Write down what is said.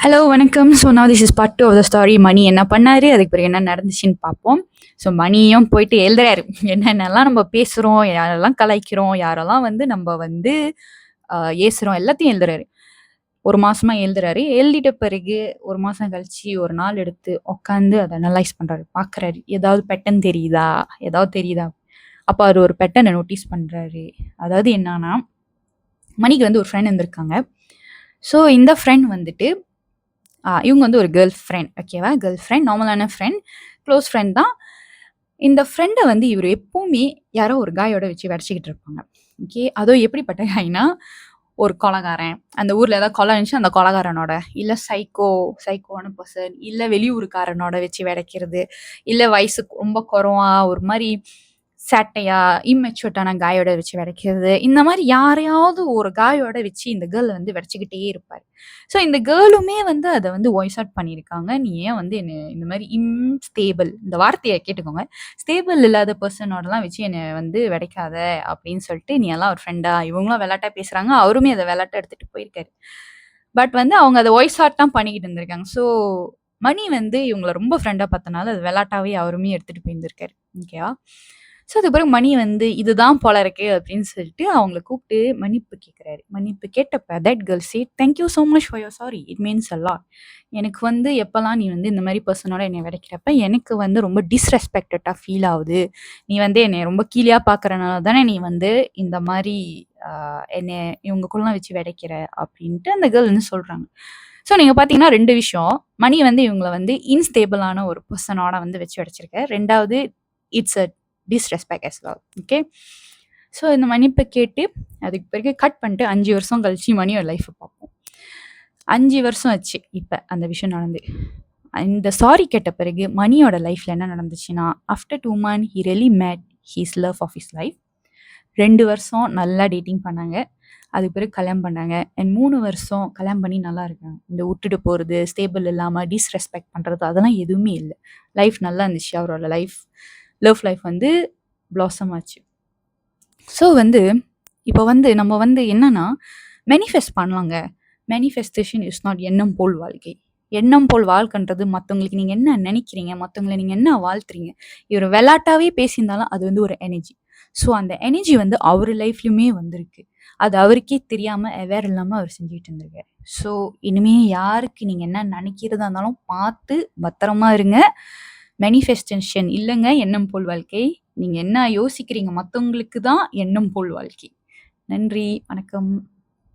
Hello வணக்கம். So now this is part 2 of the story. மணி என்ன பண்ணாரு, அதுக்கு பிறகு என்ன நடந்துச்சுன்னு பார்ப்போம். ஸோ மணியும் போயிட்டு எழுதுறாரு. என்னென்னலாம் நம்ம பேசுறோம், யாரெல்லாம் கலாய்க்கிறோம், யாரெல்லாம் வந்து நம்ம வந்து ஏசுறோம் எல்லாத்தையும் எழுதுறாரு. 1 மாசமா எழுதுறாரு. எழுதிட்ட பிறகு 1 மாசம் கழிச்சு ஒரு நாள் எடுத்து உட்காந்து அத அனலைஸ் பண்றாரு. பார்க்குறாரு. ஏதாவது பேட்டர்ன் தெரியுதா? ஏதாவது தெரியுதா? அப்ப அவரு ஒரு பேட்டர்ன நோட்டீஸ் பண்றாரு. அதாவது என்னான்னா, மணிக்கு வந்து ஒரு ஃப்ரெண்ட் இருந்திருக்காங்க. ஸோ இந்த ஃப்ரெண்ட் வந்துட்டு இவங்க வந்து ஒரு கேர்ள் ஃப்ரெண்ட். ஓகேவா? கேர்ள் ஃப்ரெண்ட், நார்மலான ஃப்ரெண்ட், க்ளோஸ் ஃப்ரெண்ட் தான். இந்த ஃப்ரெண்ட வந்து இவரு எப்பவுமே யாரோ ஒரு காயோட வச்சு வெடச்சிக்கிட்டு இருப்பாங்க. ஓகே. அதுவும் எப்படிப்பட்ட காய்னா, ஒரு கொலைகாரன். அந்த ஊர்ல ஏதாவது கொலை இருந்துச்சுன்னா, அந்த கொலைகாரனோட, இல்ல சைக்கோவான பெர்சன், இல்ல வெளியூர்க்காரனோட வச்சு வெடைக்கிறது, இல்ல வயசுக்கு ரொம்ப குறைவா ஒரு மாரி சேட்டையா, இம்மெச்சூர்டான காயோட வச்சு வெடைக்கிறது. இந்த மாரி யாரையாவது ஒரு காயோட வச்சு இந்த கேர்ள் வந்து வெடச்சுக்கிட்டே இருப்பாரு. ஸோ இந்த கேர்ளுமே வந்து அத வந்து வாய்ஸ் அவுட் பண்ணியிருக்காங்க. "நீ ஏன் வந்து என்ன இந்த மாரி இன்ஸ்டேபிள்" இந்த வார்த்தைய கேட்டுக்கோங்க. "ஸ்டேபிள் இல்லாத பெர்சனோடலாம் வச்சு என்ன வந்து வெடைக்காத" அப்படின்னு சொல்லிட்டு, "நீ எல்லாம் ஒரு ஃப்ரெண்டா?" இவங்களும் வெளாட்டா பேசுறாங்க. அவருமே அத வெளாட்டா எடுத்துட்டு போயிருக்காரு. பட் வந்து அவங்க அத வாய்ஸ் அவுட் தான் பண்ணிக்கிட்டு இருந்திருக்காங்க. ஸோ மணி வந்து இவங்கள ரொம்ப ஃப்ரெண்டா பார்த்தனால, அது வெளாட்டாவே அவருமே எடுத்துட்டு போயிருந்திருக்காரு. ஓகேவா? ஸோ அதுக்கு பிறகு மணி வந்து, "இதுதான் போல இருக்கு" அப்படின்னு சொல்லிட்டு அவங்கள கூப்பிட்டு மன்னிப்பு கேட்கிறாரு. மன்னிப்பு கேட்டப்ப that girl said, "thank you so much for your sorry. It means a lot. எனக்கு வந்து எப்பலாம் நீ வந்து இந்த மாரி பெர்சனோட என்னைய வெடைக்கிறப்ப, எனக்கு வந்து ரொம்ப டிஸ்ரெஸ்பெக்டடா ஃபீல் ஆவுது. நீ வந்து என்னைய ரொம்ப கீழயா பார்க்கறனால தானே நீ வந்து இந்த மாரி என்னைய இவங்கக்குள்ளலாம் வச்சு வெடைக்கிற" அப்படின்ட்டு அந்த கேர்ள் வந்து சொல்றாங்க. ஸோ நீங்க பார்த்தீங்கன்னா 2 விஷயம். மணி வந்து இவங்கள வந்து இன்ஸ்டேபிளான ஒரு பெர்சனோட வந்து வச்சு வெடச்சிருக்காரு. 2வது it's a disrespect as well. Okay. So இந்த மன்னிப்ப கேட்டு, அதுக்கு பிறகு கட் பண்ணிட்டு 5 வருஷம் கழிச்சு மணியோட லைஃப்ப பார்ப்போம். 5 வருஷம் ஆச்சு இப்ப அந்த விஷயம் நடந்து. இந்த சாரி கேட்ட பிறகு மணியோட லைஃப்ல என்ன நடந்துச்சுன்னா, after 2 month he really made his love of his life. 2 வருஷம் நல்லா டேட்டிங் பண்ணாங்க. அதுக்கு பிறகு கல்யாணம் பண்ணாங்க. அண்ட் 3 வருஷம் கல்யாணம் பண்ணி நல்லா இருக்காங்க. இந்த உட்டுட்டு போறது, ஸ்டேபிள் இல்லாம டிஸ்ரெஸ்பெக்ட் பண்றது அதெல்லாம் எதுவுமே இல்ல. லைஃப் நல்லா இருந்துச்சு. அவரோட லவ் லைஃப் வந்து பிளாசம் ஆச்சு. ஸோ வந்து இப்போ வந்து நம்ம வந்து என்னன்னா, மேனிஃபெஸ்ட் பண்ணலாங்க. மேனிஃபெஸ்டேஷன் இஸ் நாட் எண்ணம் போல் வாழ்க்கை. எண்ணம் போல் வாழ்க்கைன்றது மத்தவங்களுக்கு நீங்க என்ன நெனைக்கிறீங்க? மத்தவங்கள நீங்க என்ன வாழ்த்துறீங்க? இவரு வெளாட்டாவே பேசியிருந்தாலும் அது வந்து ஒரு எனர்ஜி. ஸோ அந்த எனர்ஜி வந்து அவரு லைஃப்லயுமே வந்திருக்கு. அது அவருக்கே தெரியாம அவேர் இல்லாம அவர் செஞ்சுட்டு இருந்திருக்காரு. ஸோ இனிமே யாருக்கு நீங்க என்ன நெனைக்கிறதா இருந்தாலும் பார்த்து பத்திரமா இருங்க. மேனிஃபெஸ்டேஷன் இல்லங்க எண்ணம் போல் வாழ்க்கை. நீங்க என்ன யோசிக்கிறீங்க மத்தவங்களுக்கு தான் எண்ணம் போல் வாழ்க்கை. நன்றி. வணக்கம்.